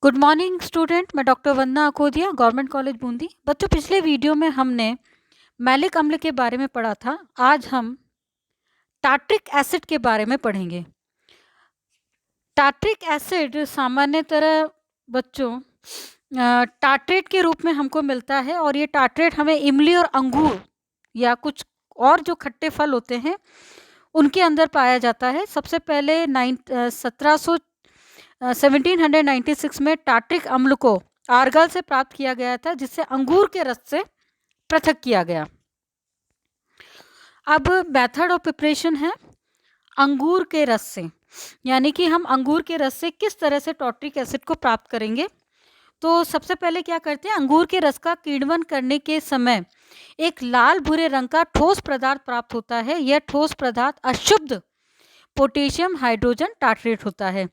Good morning student. मैं doctor वंदना Akodia, government college Bundi. बच्चों, पिछले वीडियो में हमने मैलिक अम्ल के बारे में पढ़ा था। आज हम टार्ट्रिक एसिड के बारे में पढ़ेंगे। टार्ट्रिक एसिड सामान्यतः बच्चों टार्ट्रेट के रूप में हमको मिलता है, और ये टार्ट्रेट हमें इमली और अंगूर या कुछ और जो खट्टे फल होते हैं उनके अंदर पाया जाता है। सबसे पहले 1796 में टार्ट्रिक अम्ल को आर्गल से प्राप्त किया गया था, जिससे अंगूर के रस से पृथक किया गया। अब मेथड ऑफ प्रिपरेशन है अंगूर के रस से, यानी कि हम अंगूर के रस से किस तरह से टार्ट्रिक एसिड को प्राप्त करेंगे। तो सबसे पहले क्या करते हैं, अंगूर के रस का किण्वन करने के समय एक लाल भूरे रंग का ठोस पदार्थ प्राप्त होता है। यह ठोस पदार्थ अशुद्ध पोटेशियम हाइड्रोजन टार्ट्रेट होता है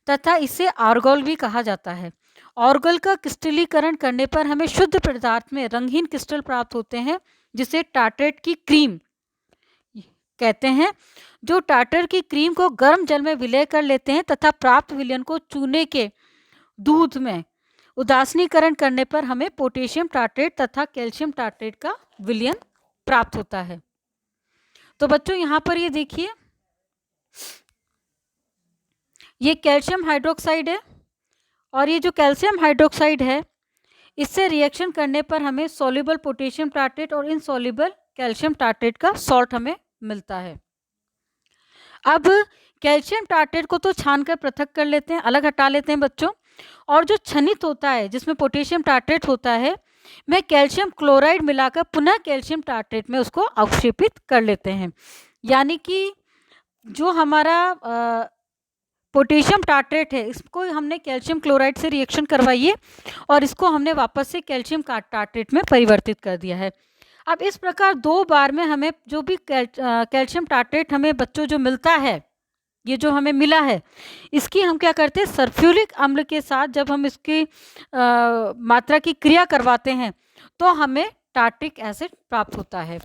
तथा इसे आर्गोल भी कहा जाता है। आर्गोल का क्रिस्टलीकरण करने पर हमें शुद्ध पदार्थ में रंगहीन क्रिस्टल प्राप्त होते हैं, जिसे टार्ट्रेट की क्रीम कहते हैं। जो टार्टर की क्रीम को गर्म जल में विलय कर लेते हैं तथा प्राप्त विलयन को चूने के दूध में उदासीनीकरण करने पर हमें पोटेशियम टार्ट्रेट तथा कैल्शियम टार्ट्रेट का विलयन प्राप्त होता है। तो बच्चों, यहाँ पर ये देखिए, ये कैल्शियम हाइड्रोक्साइड है, और ये जो कैल्शियम हाइड्रोक्साइड है इससे रिएक्शन करने पर हमें सॉल्युबल पोटेशियम टार्ट्रेट और इनसॉल्युबल कैल्शियम टार्ट्रेट का सॉल्ट हमें मिलता है। अब कैल्शियम टार्ट्रेट को तो छान कर पृथक कर लेते हैं, अलग हटा लेते हैं बच्चों, और जो छनित होता है जिसमें पोटेशियम टार्ट्रेट होता है, में कैल्शियम क्लोराइड मिलाकर पुनः कैल्शियम टार्ट्रेट में उसको अवक्षेपित कर लेते हैं। यानी कि जो हमारा पोटेशियम टार्ट्रेट है, इसको हमने कैल्शियम क्लोराइड से रिएक्शन करवाई है और इसको हमने वापस से कैल्शियम टार्ट्रेट में परिवर्तित कर दिया है। अब इस प्रकार दो बार में हमें जो भी कैल्शियम टार्ट्रेट हमें बच्चों जो मिलता है, ये जो हमें मिला है, इसकी हम क्या करते हैं, सल्फ्यूरिक अम्ल के साथ जब हम इसकी मात्रा की क्रिया करवाते हैं तो हमें टार्ट्रिक एसिड प्राप्त होता है।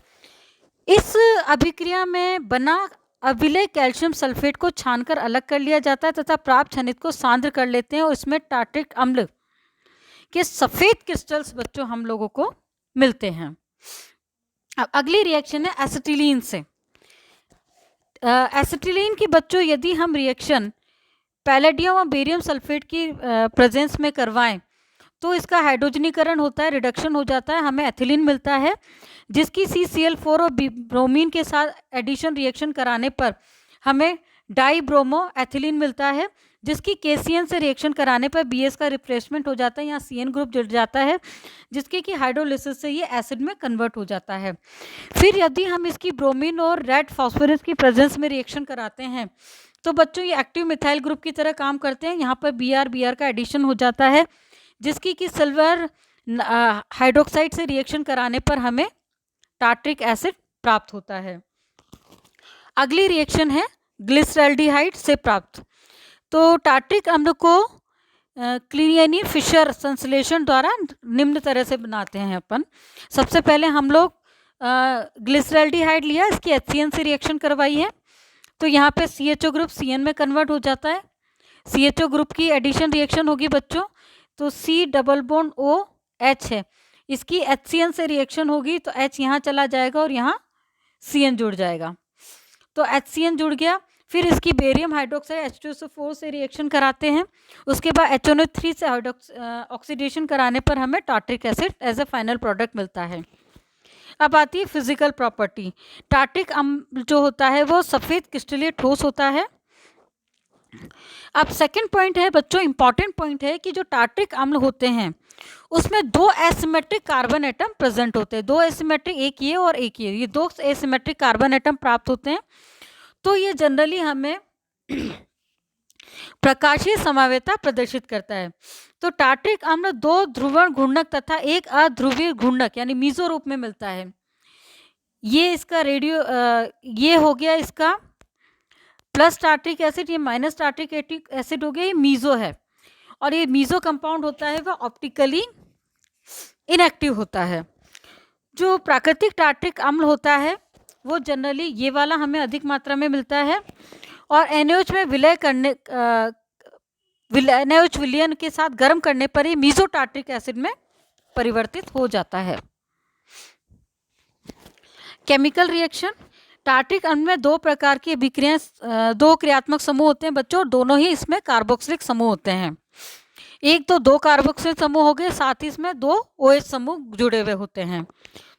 इस अभिक्रिया में बना अविलय कैल्शियम सल्फेट को छानकर अलग कर लिया जाता है तथा प्राप्त छनित को सांद्र कर लेते हैं, और इसमें टार्ट्रिक अम्ल के सफ़ेद क्रिस्टल्स बच्चों हम लोगों को मिलते हैं। अब अगली रिएक्शन है एसिटिलीन से। एसिटिलीन की बच्चों यदि हम रिएक्शन पैलेडियम और बेरियम सल्फेट की प्रेजेंस में करवाएं तो इसका हाइड्रोजनीकरण होता है, रिडक्शन हो जाता है, हमें एथिलीन मिलता है, जिसकी CCl4 और ब्रोमीन के साथ एडिशन रिएक्शन कराने पर हमें डाई ब्रोमो एथिलीन मिलता है, जिसकी KCN से रिएक्शन कराने पर BS का रिप्लेसमेंट हो जाता है, यहाँ CN ग्रुप जुड़ जाता है, जिसके कि हाइड्रोलिसिस से ये एसिड में कन्वर्ट हो जाता है। फिर यदि हम इसकी ब्रोमीन और रेड फॉस्फोरस की प्रेजेंस में रिएक्शन कराते हैं तो बच्चों ये एक्टिव मिथाइल ग्रुप की तरह काम करते हैं। यहाँ पर BR का एडिशन हो जाता है, जिसकी कि सिल्वर हाइड्रोक्साइड से रिएक्शन कराने पर हमें टार्ट्रिक एसिड प्राप्त होता है। अगली रिएक्शन है ग्लिसरैल्डिहाइड से प्राप्त। तो टार्ट्रिक अम्ल को क्लिनियनी फिशर संश्लेषण द्वारा निम्न तरह से बनाते हैं अपन। सबसे पहले हम लोग ग्लिसरैल्डिहाइड लिया, इसकी HCN से रिएक्शन करवाई है, तो यहाँ पे CHO ग्रुप CN में कन्वर्ट हो जाता है। CHO ग्रुप की एडिशन रिएक्शन होगी बच्चों, तो C डबल बॉन्ड OH है, इसकी HCN से रिएक्शन होगी तो H यहाँ चला जाएगा और यहाँ CN जुड़ जाएगा, तो HCN जुड़ गया। फिर इसकी बेरियम हाइड्रोक्साइड H2SO4 से रिएक्शन कराते हैं, उसके बाद HNO3 से ऑक्सीडेशन कराने पर हमें tartaric acid as a final product मिलता है। अब आती है फिजिकल प्रॉपर्टी। टार्ट्रिक अम्ल जो होता है वो सफ़ेद क्रिस्टलीय ठोस होता है। अब सेकंड पॉइंट है बच्चों, इंपॉर्टेंट पॉइंट है कि जो टार्ट्रिक अम्ल होते हैं उसमें दो एसिमेट्रिक कार्बन एटम प्रेजेंट होते हैं। दो एसिमेट्रिक, एक ये और एक ये दो एसिमेट्रिक कार्बन एटम प्राप्त होते हैं। तो ये जनरली हमें प्रकाशीय समवेता प्रदर्शित करता है। तो टार्ट्रिक अम्ल दो ध्रुवण घूर्णक तथा एक अध्रुवीय घूर्णक यानी मीजो रूप में मिलता है। ये इसका ये हो गया इसका प्लस टार्ट्रिक एसिड, ये माइनस टार्ट्रिक एसिड हो गया, ये मीजो है, और ये मीजो कंपाउंड होता है वह ऑप्टिकली इनएक्टिव होता है। जो प्राकृतिक टार्ट्रिक अम्ल होता है वो जनरली ये वाला हमें अधिक मात्रा में मिलता है, और NaOH में विलय करने NaOH विलयन के साथ गर्म करने पर ये मीसो टार्ट्रिक एसिड में परिवर्तित हो जाता है। केमिकल रिएक्शन, टार्ट्रिक अम्ल में दो प्रकार की अभिक्रियाएं, दो क्रियात्मक समूह होते हैं बच्चों, और दोनों ही इसमें कार्बोक्सिलिक समूह होते हैं। एक तो दो कार्बोक्सिलिक समूह हो गए, साथ ही इसमें दो OH समूह जुड़े हुए होते हैं।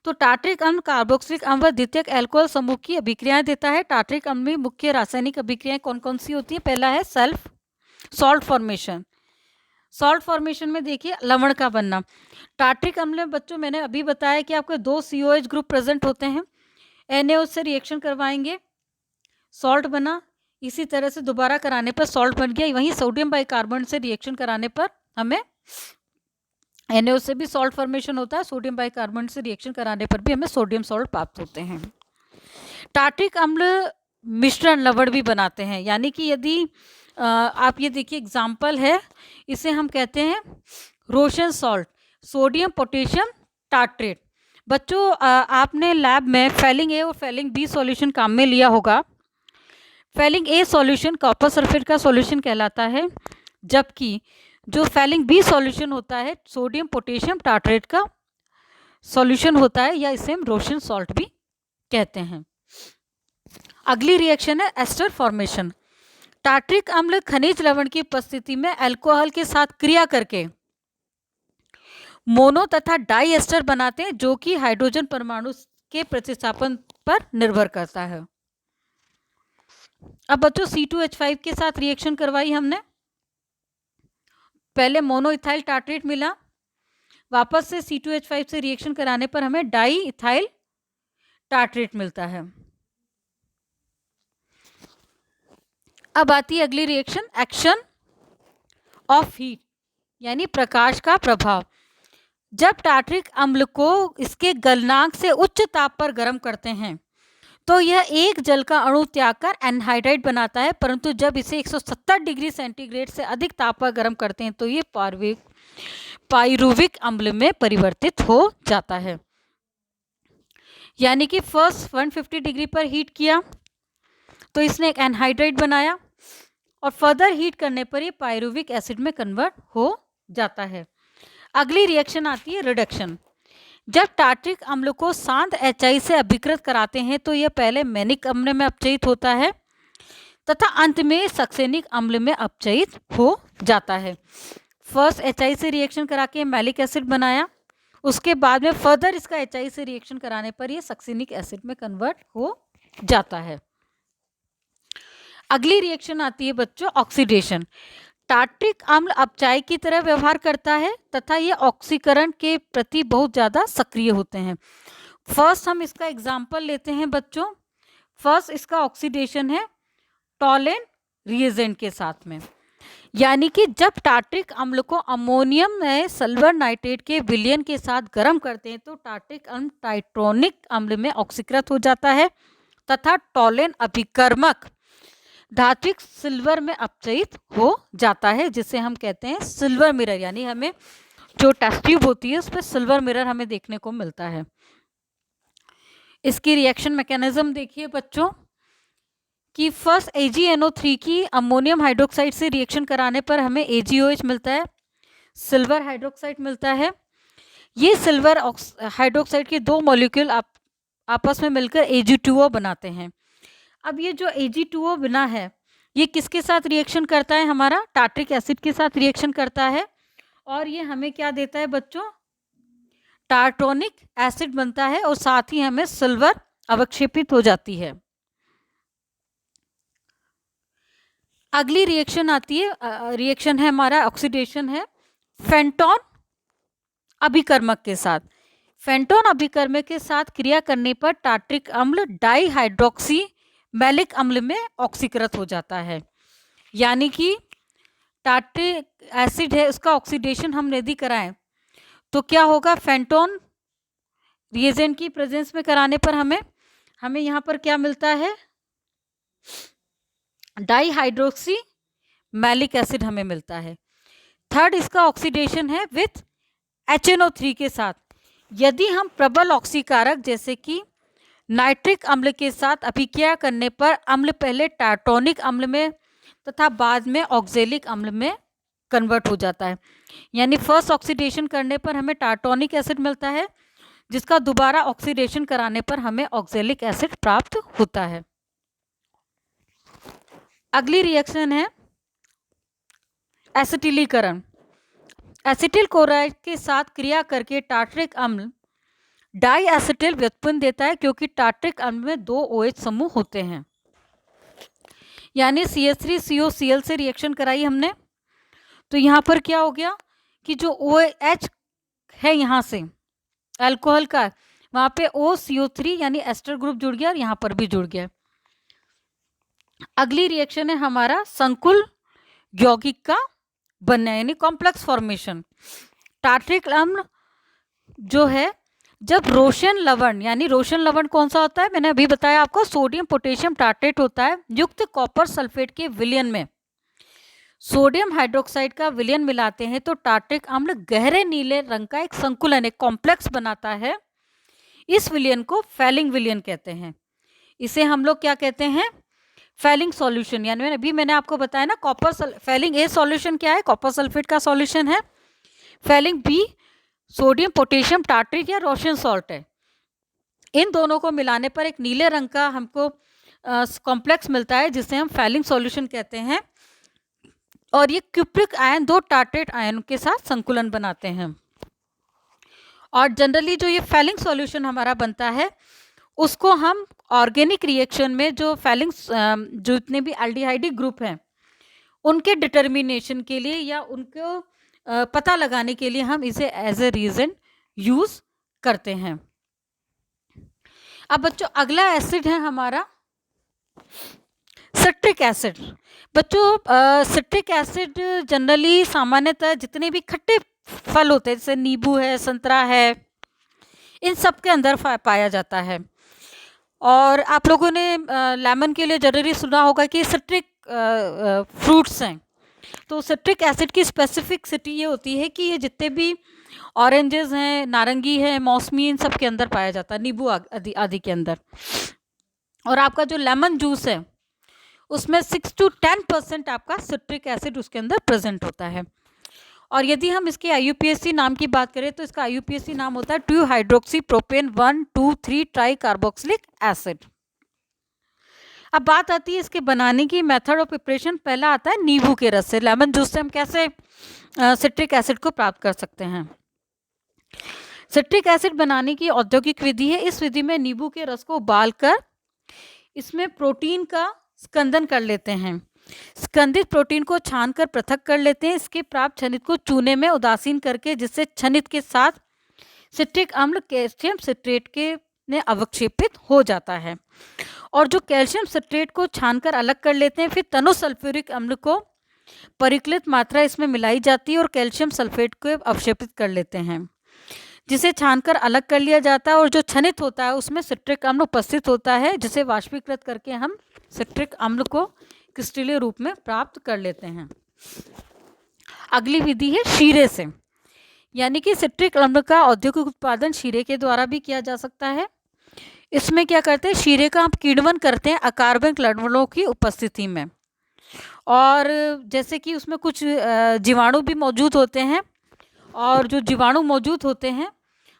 तो टार्ट्रिक अम्ल कार्बोक्सिलिक अम्ल व द्वितीयक अल्कोहल समूह की अभिक्रियाएं देता है। टार्ट्रिक अम्ल में मुख्य रासायनिक अभिक्रियाएं कौन कौन सी होती है? पहला है सॉल्ट फॉर्मेशन। सॉल्ट फॉर्मेशन में देखिए लवण का बनना। टार्ट्रिक अम्ल में बच्चों मैंने अभी बताया कि आपके दो COH ग्रुप प्रेजेंट होते हैं, NaOH से रिएक्शन करवाएंगे, सॉल्ट बना, इसी तरह से दोबारा कराने पर सॉल्ट बन गया। वहीं सोडियम बाइकार्बोनेट से रिएक्शन कराने पर हमें NaOH से भी सॉल्ट फॉर्मेशन होता है, सोडियम बाइकार्बोनेट से रिएक्शन कराने पर भी हमें सोडियम सॉल्ट प्राप्त होते हैं। टार्ट्रिक अम्ल मिश्रण लवण भी बनाते हैं, यानी कि यदि आप ये देखिए एग्जाम्पल है, इसे हम कहते हैं रोशन सॉल्ट, सोडियम पोटेशियम टार्ट्रेट। बच्चों आपने लैब में फेलिंग ए और फेलिंग बी सॉल्यूशन काम में लिया होगा। Fehling A solution copper sulphate का सॉल्यूशन कहलाता है, जबकि जो फेलिंग बी सॉल्यूशन होता है सोडियम पोटेशियम टार्ट्रेट का सॉल्यूशन होता है, या इसे हम रोशन सॉल्ट भी कहते हैं। अगली रिएक्शन है एस्टर फॉर्मेशन। टार्ट्रिक अम्ल खनिज लवण की उपस्थिति में अल्कोहल के साथ क्रिया करके मोनो तथा डाई एस्टर बनाते हैं, जो कि हाइड्रोजन परमाणु के प्रतिस्थापन पर निर्भर करता है। अब बच्चों C2H5 के साथ रिएक्शन करवाई हमने, पहले मोनो इथाइल टार्ट्रेट मिला, वापस से C2H5 से रिएक्शन कराने पर हमें डाई इथाइल टार्ट्रेट मिलता है। अब आती है अगली रिएक्शन एक्शन ऑफ हीट, यानी प्रकाश का प्रभाव। जब टार्ट्रिक अम्ल को इसके गलनांक से उच्च ताप पर गर्म करते हैं तो यह एक जल का अणु त्याग कर एनहाइड्राइड बनाता है, परंतु जब इसे 170 डिग्री सेंटीग्रेड से अधिक ताप पर गर्म करते हैं तो ये पाइरुविक अम्ल में परिवर्तित हो जाता है। यानी कि फर्स्ट 150 डिग्री पर हीट किया तो इसने एक एनहाइड्राइड बनाया, और फर्दर हीट करने पर ये पाइरुविक एसिड में कन्वर्ट हो जाता है। अगली रिएक्शन आती है रिडक्शन। जब टार्ट्रिक अम्ल को शांत HI से अभिकृत कराते हैं तो यह पहले मैनिक अम्ल में अपचयित होता है तथा अंत में सक्सेनिक अम्ल में अपचयित हो जाता है। फर्स्ट HI से रिएक्शन करा के मैलिक एसिड बनाया, उसके बाद में फर्दर इसका HI से रिएक्शन कराने पर यह सक्सेनिक एसिड में कन्वर्ट हो जाता है। अगली रिएक्शन आती है बच्चों ऑक्सीडेशन। टार्ट्रिक अम्ल अपचायक की तरह व्यवहार करता है तथा ये ऑक्सीकरण के प्रति बहुत ज़्यादा सक्रिय होते हैं। फर्स्ट हम इसका एग्जाम्पल लेते हैं बच्चों। फर्स्ट इसका ऑक्सीडेशन है टॉलेन रिएजेंट के साथ में, यानी कि जब टार्ट्रिक अम्ल को अमोनियम में सल्फर नाइट्रेट के विलयन के साथ गर्म करते हैं तो टार्ट्रिक अम्ल टाइट्रोनिक अम्ल में ऑक्सीकृत हो जाता है तथा टॉलेन अभिकर्मक धात्विक सिल्वर में अपचयित हो जाता है, जिसे हम कहते हैं सिल्वर मिरर, यानी हमें जो टेस्ट ट्यूब होती है उस पर सिल्वर मिरर हमें देखने को मिलता है। इसकी रिएक्शन मैकेनिज्म देखिए बच्चों कि फर्स्ट AgNO3 की अमोनियम हाइड्रोक्साइड से रिएक्शन कराने पर हमें AgOH मिलता है, सिल्वर हाइड्रोक्साइड मिलता है। ये सिल्वर हाइड्रोक्साइड के दो मॉलिक्यूल आपस में मिलकर Ag2O बनाते हैं। अब ये जो Ag2O बना है ये किसके साथ रिएक्शन करता है? हमारा टार्ट्रिक एसिड के साथ रिएक्शन करता है, और ये हमें क्या देता है बच्चों? टार्ट्रोनिक एसिड बनता है, और साथ ही हमें सिल्वर अवक्षेपित हो जाती है। अगली रिएक्शन आती है, रिएक्शन है हमारा ऑक्सीडेशन है फेंटोन अभिकर्मक के साथ। फेंटोन अभिकर्मक के साथ क्रिया करने पर टार्ट्रिक अम्ल डाईहाइड्रोक्सी मैलिक अम्ल में ऑक्सीकृत हो जाता है, यानी कि टार्ट्रिक एसिड है उसका ऑक्सीडेशन हम यदि कराएं तो क्या होगा? फेंटोन रिएजेंट की प्रेजेंस में कराने पर हमें यहाँ पर क्या मिलता है? डाईहाइड्रोक्सी मैलिक एसिड हमें मिलता है। थर्ड इसका ऑक्सीडेशन है विथ HNO3 के साथ। यदि हम प्रबल ऑक्सीकारक जैसे कि नाइट्रिक अम्ल के साथ अभिक्रिया करने पर अम्ल पहले टार्टोनिक अम्ल में तथा बाद में ऑक्जेलिक अम्ल में कन्वर्ट हो जाता है। यानी फर्स्ट ऑक्सीडेशन करने पर हमें टार्टोनिक एसिड मिलता है, जिसका दोबारा ऑक्सीडेशन कराने पर हमें ऑक्जेलिक एसिड प्राप्त होता है। अगली रिएक्शन है एसिटिलीकरण। एसिटिल क्लोराइड के साथ क्रिया करके टार्टरिक अम्ल डाई एसिटिल व्युत्पन्न देता है, क्योंकि टार्टरिक अम्ल में 2 OH समूह होते हैं। यानी CH3COCl से रिएक्शन कराई हमने, तो यहाँ पर क्या हो गया कि जो OH है यहाँ से अल्कोहल का, वहाँ पे OCO3 यानी एस्टर ग्रुप जुड़ गया और यहाँ पर भी जुड़ गया। अगली रिएक्शन है हमारा संकुल यौगिक का बनना, यानी कॉम्प्लेक्स फॉर्मेशन। टार्टरिक अम्ल जो है, जब रोशन लवण, यानी रोशन लवण कौन सा होता है, मैंने अभी बताया आपको, सोडियम पोटेशियम टार्ट्रेट होता है, युक्त कॉपर सल्फेट के विलयन में सोडियम हाइड्रोक्साइड का विलयन मिलाते हैं तो टार्टरिक अम्ल गहरे नीले रंग का एक संकुलन, एक कॉम्प्लेक्स बनाता है। इस विलयन को फैलिंग विलयन कहते हैं। इसे हम लोग क्या कहते हैं, फैलिंग सॉल्यूशन। यानी अभी मैंने आपको बताया ना, फैलिंग ए सॉल्यूशन क्या है, कॉपर सल्फेट का सॉल्यूशन है। Fehling B sodium potassium tartrate या रोशन सॉल्ट है। इन दोनों को मिलाने पर एक नीले रंग का हमको कॉम्प्लेक्स मिलता है, जिसे हम फैलिंग सॉल्यूशन कहते हैं। और ये क्यूप्रिक आयन 2 टार्ट्रेट आयन के साथ संकुलन बनाते हैं। और जनरली जो ये फैलिंग सॉल्यूशन हमारा बनता है, उसको हम ऑर्गेनिक रिएक्शन में जो फैलिंग जो जितने भी एल्डिहाइडिक ग्रुप हैं उनके डिटर्मिनेशन के लिए या उनको पता लगाने के लिए हम इसे एज ए रीजन यूज करते हैं। अब बच्चों अगला एसिड है हमारा सिट्रिक एसिड। बच्चों सिट्रिक एसिड जनरली सामान्यतः जितने भी खट्टे फल होते हैं, जैसे नींबू है, संतरा है, इन सब के अंदर पाया जाता है। और आप लोगों ने लेमन के लिए जरूरी सुना होगा कि सिट्रिक फ्रूट्स हैं। तो सिट्रिक एसिड की स्पेसिफिसिटी ये होती है कि ये जितने भी ऑरेंजेस हैं, नारंगी है, मौसमी, इन सब के अंदर पाया जाता है, नींबू आदि के अंदर। और आपका जो लेमन जूस है उसमें 6 to 10% आपका सिट्रिक एसिड उसके अंदर प्रेजेंट होता है। और यदि हम इसके IUPAC नाम की बात करें तो इसका IUPAC नाम होता है 2 hydroxy propane 1,2,3 tricarboxylic acid. अब बात आती है इसके बनाने की मेथड ऑफ प्रिपरेशन। पहला आता है नींबू के रस से। लेमन जूस से हम कैसे सिट्रिक एसिड को प्राप्त कर सकते हैं। सिट्रिक एसिड बनाने की औद्योगिक विधि है। इस विधि में नींबू के रस को उबालकर इसमें प्रोटीन का स्कंदन कर लेते हैं। स्कंदित प्रोटीन को छानकर पृथक कर लेते हैं। इसके प्राप्त छनित को चूने में उदासीन करके, जिससे छनित के साथ सिट्रिक अम्ल कैल्शियम सिट्रेट के में अवक्षेपित हो जाता है। और जो कैल्शियम सिट्रेट को छानकर अलग कर लेते हैं, फिर तनु सल्फ्यूरिक अम्ल को परिकलित मात्रा इसमें मिलाई जाती है और कैल्शियम सल्फेट को अवक्षेपित कर लेते हैं, जिसे छानकर अलग कर लिया जाता है। और जो छनित होता है उसमें सिट्रिक अम्ल उपस्थित होता है, जिसे वाष्पीकृत करके हम सिट्रिक अम्ल को क्रिस्टलीय रूप में प्राप्त कर लेते हैं। अगली विधि है शीरे से। यानी कि सिट्रिक अम्ल का औद्योगिक उत्पादन शीरे के द्वारा भी किया जा सकता है। इसमें क्या करते हैं, शीरे का हम किण्वन करते हैं अकार्बनिक लवणों की उपस्थिति में। और जैसे कि उसमें कुछ जीवाणु भी मौजूद होते हैं, और जो जीवाणु मौजूद होते हैं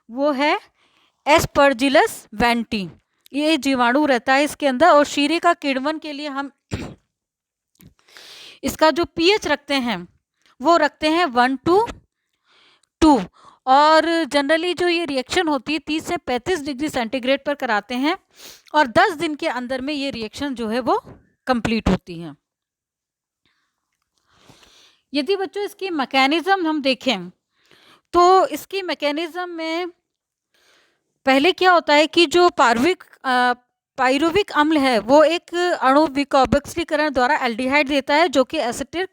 वो है एस्परजिलस वेंटी। ये जीवाणु रहता है इसके अंदर। और शीरे का किण्वन के लिए हम इसका जो pH रखते हैं वो रखते हैं 1 to 2। और जनरली जो ये रिएक्शन होती है 30 से 35 डिग्री सेंटीग्रेड पर कराते हैं, और 10 दिन के अंदर में ये रिएक्शन जो है वो कंप्लीट होती है। यदि बच्चों इसकी मैकेनिज्म हम देखें तो इसकी मैकेनिज्म में पहले क्या होता है कि जो पायरुविक अम्ल है वो एक अणु विकर्बीकरण द्वारा एल्डिहाइड देता है, जो कि एसिटिक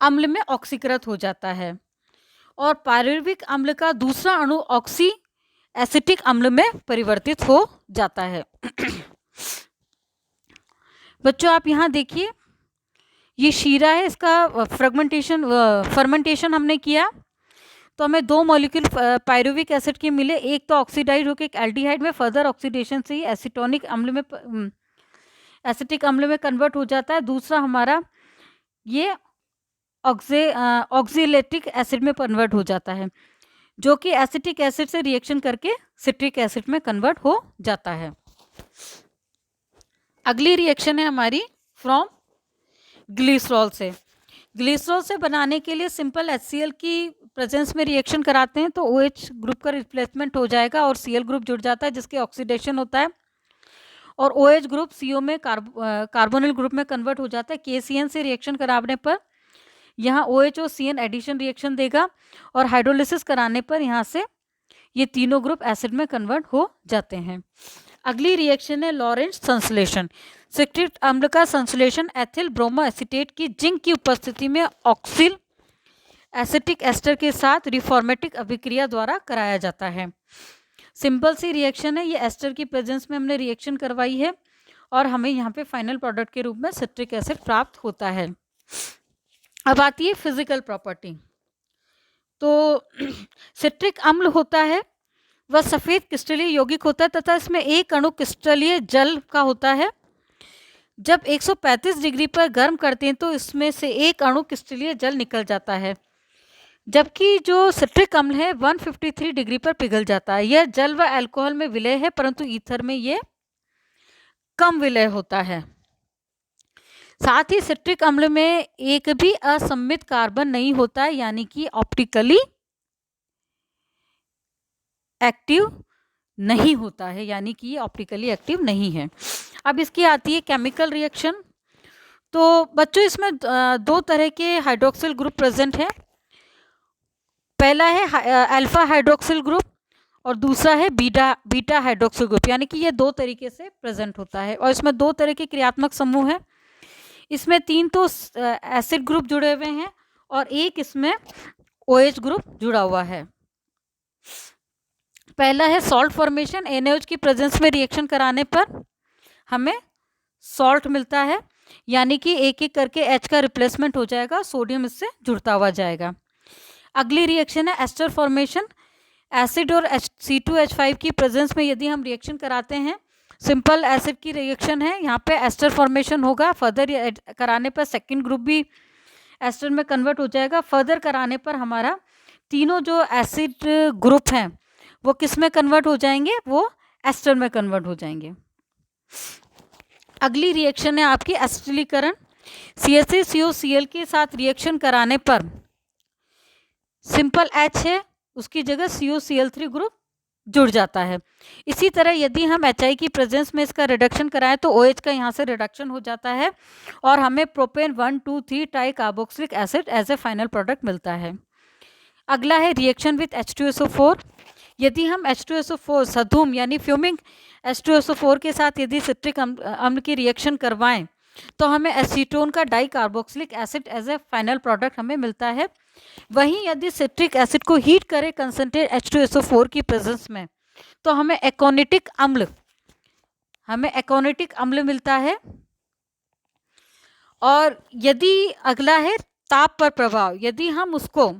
अम्ल में ऑक्सीकृत हो जाता है। और पायरुविक अम्ल का दूसरा अणु ऑक्सी एसिटिक अम्ल में परिवर्तित हो जाता है। बच्चों आप यहाँ देखिए, ये शीरा है, इसका फर्मेंटेशन हमने किया तो हमें 2 मॉलिक्यूल पायरुविक एसिड के मिले। एक तो ऑक्सीडाइज होकर एक एल्डिहाइड में फर्दर ऑक्सीडेशन से ही एसिटिक अम्ल में कन्वर्ट हो जाता है। दूसरा हमारा ये ऑक्जेलेटिक एसिड में कन्वर्ट हो जाता है, जो कि एसिटिक एसिड से रिएक्शन करके सिट्रिक एसिड में कन्वर्ट हो जाता है। अगली रिएक्शन है हमारी फ्रॉम ग्लिसरॉल से। ग्लिसरॉल से बनाने के लिए सिंपल HCl की प्रेजेंस में रिएक्शन कराते हैं तो OH ग्रुप का रिप्लेसमेंट हो जाएगा और Cl ग्रुप जुड़ जाता है, जिसके ऑक्सीडेशन होता है और OH ग्रुप CO में कार्बोनिल ग्रुप में कन्वर्ट हो जाता है। KCN से रिएक्शन कराने पर यहाँ OH और CN एडिशन रिएक्शन देगा और हाइड्रोलिसिस कराने पर यहाँ से ये तीनों ग्रुप एसिड में कन्वर्ट हो जाते हैं। अगली रिएक्शन है लॉरेंट्ज संश्लेषण। सिट्रिक अम्ल का संश्लेषण एथिल ब्रोमो एसीटेट की जिंक की उपस्थिति में ऑक्सिल एसिटिक एस्टर के साथ रिफॉर्मेटिक अभिक्रिया द्वारा कराया जाता है। सिंपल सी रिएक्शन है, ये एस्टर की प्रेजेंस में हमने रिएक्शन करवाई है और हमें यहाँ पे फाइनल प्रोडक्ट के रूप में सिट्रिक एसिड प्राप्त होता है। अब आती है फिजिकल प्रॉपर्टी। तो सिट्रिक अम्ल होता है वह सफ़ेद क्रिस्टलीय यौगिक होता है तथा इसमें एक अणु क्रिस्टलीय जल का होता है। जब 135 डिग्री पर गर्म करते हैं तो इसमें से एक अणु क्रिस्टलीय जल निकल जाता है, जबकि जो सिट्रिक अम्ल है 153 डिग्री पर पिघल जाता है। यह जल व अल्कोहल में विलय है, परंतु ईथर में यह कम विलय होता है। साथ ही सिट्रिक अम्ल में एक भी असम्मित कार्बन नहीं होता है, यानी कि ऑप्टिकली एक्टिव नहीं होता है, यानी कि ये ऑप्टिकली एक्टिव नहीं है। अब इसकी आती है केमिकल रिएक्शन। तो बच्चों इसमें दो तरह के हाइड्रोक्सिल ग्रुप प्रेजेंट है। पहला है अल्फा हाइड्रोक्सिल ग्रुप और दूसरा है बीटा हाइड्रोक्सिल ग्रुप, यानी कि ये दो तरीके से प्रेजेंट होता है और इसमें दो तरह के क्रियात्मक समूह हैं। इसमें 3 तो एसिड ग्रुप जुड़े हुए हैं और एक इसमें OH ग्रुप जुड़ा हुआ है। पहला है सॉल्ट फॉर्मेशन। NaOH की प्रेजेंस में रिएक्शन कराने पर हमें सॉल्ट मिलता है, यानी कि एक एक करके H का रिप्लेसमेंट हो जाएगा, सोडियम इससे जुड़ता हुआ जाएगा। अगली रिएक्शन है एस्टर फॉर्मेशन। एसिड और C2H5 की प्रेजेंस में यदि हम रिएक्शन कराते हैं, सिंपल एसिड की रिएक्शन है, यहाँ पे एस्टर फॉर्मेशन होगा। फर्दर कराने पर सेकेंड ग्रुप भी एस्टर में कन्वर्ट हो जाएगा। फर्दर कराने पर हमारा तीनों जो एसिड ग्रुप हैं वो किस में कन्वर्ट हो जाएंगे, वो एस्टर में कन्वर्ट हो जाएंगे। अगली रिएक्शन है आपकी एसिटिलीकरण। CH3COCl के साथ रिएक्शन कराने पर सिंपल H है, उसकी जगह COCl3 ग्रुप जुड़ जाता है। इसी तरह यदि हम HI की प्रेजेंस में इसका रिडक्शन कराएं तो OH का यहाँ से रिडक्शन हो जाता है और हमें propane 1,2,3 tricarboxylic acid as a final product मिलता है। अगला है रिएक्शन विथ H2SO4। यदि हम H2SO4 सधूम यानी फ्यूमिंग H2SO4 के साथ यदि सिट्रिक अम्ल की रिएक्शन करवाएं तो हमें एसीटोन का dicarboxylic acid as a final product हमें मिलता है। वहीं यदि सिट्रिक एसिड को हीट करें कंसंट्रेट H2SO4 की प्रेजेंस में तो हमें एकोनिटिक अम्ल मिलता है। और यदि अगला है ताप पर प्रभाव, यदि हम उसको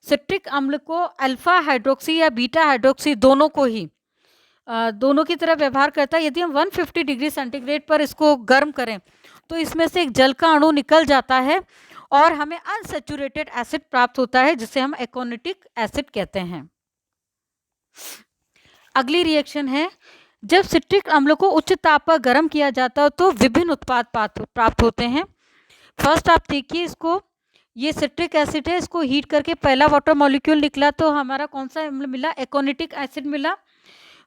सिट्रिक अम्ल को अल्फा हाइड्रोक्सी या बीटा हाइड्रोक्सी दोनों की तरह व्यवहार करता है, यदि हम 150 डिग्री सेंटीग्रेड पर इसको गर्म करें तो इसमें से एक जल का अणु निकल जाता है और हमें अनसैचुरेटेड एसिड प्राप्त होता है, जिसे हम एकोनिटिक एसिड कहते हैं। अगली रिएक्शन है जब सिट्रिक अम्ल को उच्च ताप पर गर्म किया जाता है तो विभिन्न उत्पाद प्राप्त होते हैं। फर्स्ट आप देखिए, इसको ये सिट्रिक एसिड है, इसको हीट करके पहला वाटर मॉलिक्यूल निकला तो हमारा कौन सा अम्ल मिला, एकोनिटिक एसिड मिला,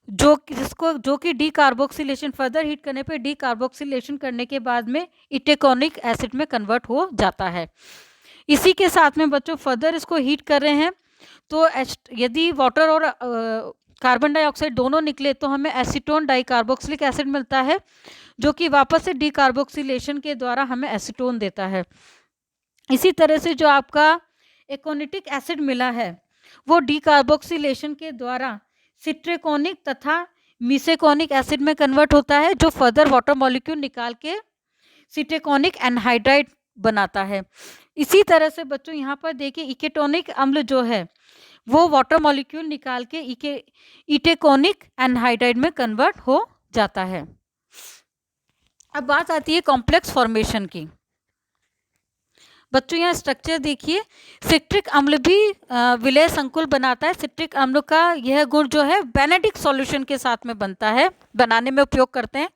जो कि डी कार्बोक्सिलेशन फर्दर हीट करने पे डी कार्बोक्सिलेशन करने के बाद में इटेकोनिक एसिड में कन्वर्ट हो जाता है। इसी के साथ में बच्चों फर्दर इसको हीट कर रहे हैं तो यदि वाटर और कार्बन डाइऑक्साइड दोनों निकले तो हमें एसीटोन डाई कार्बोक्सिलिक एसिड मिलता है, जो कि वापस से डी कार्बोक्सिलेशन के द्वारा हमें एसीटोन देता है। इसी तरह से जो आपका एकोनिटिक एसिड मिला है वो डी कार्बोक्सिलेशन के द्वारा सिट्रिकोनिक तथा मीसेकोनिक एसिड में कन्वर्ट होता है, जो फर्दर वाटर मॉलिक्यूल निकाल के सिट्रिकोनिक एनहाइड्राइड बनाता है। इसी तरह से बच्चों यहाँ पर देखिए इकेटोनिक अम्ल जो है वो वाटर मॉलिक्यूल निकाल के इटेकोनिक एनहाइड्राइड में कन्वर्ट हो जाता है। अब बात आती है कॉम्प्लेक्स फॉर्मेशन की। बच्चों यहाँ स्ट्रक्चर देखिए, सिट्रिक अम्ल भी विलय संकुल बनाता है। सिट्रिक अम्ल का यह गुण जो है बेनेडिक सॉल्यूशन के साथ में बनता है, बनाने में उपयोग करते हैं।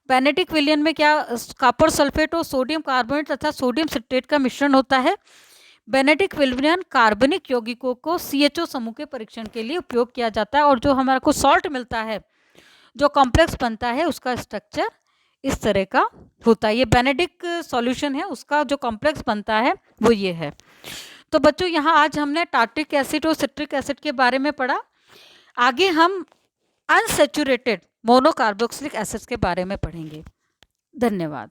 बेनेडिक विलयन में क्या, कॉपर सल्फेट और सोडियम कार्बोनेट तथा सोडियम सिट्रेट का मिश्रण होता है। बेनेडिक विलयन कार्बनिक यौगिकों को CHO समूह के परीक्षण के लिए उपयोग किया जाता है, और जो हमारा को सॉल्ट मिलता है, जो कॉम्प्लेक्स बनता है, उसका स्ट्रक्चर इस तरह का होता है। ये बेनेडिक सॉल्यूशन है, उसका जो कॉम्प्लेक्स बनता है वो ये है। तो बच्चों यहाँ आज हमने टार्ट्रिक एसिड और सिट्रिक एसिड के बारे में पढ़ा। आगे हम अनसैचुरेटेड मोनोकार्बोक्सिलिक एसिड के बारे में पढ़ेंगे। धन्यवाद।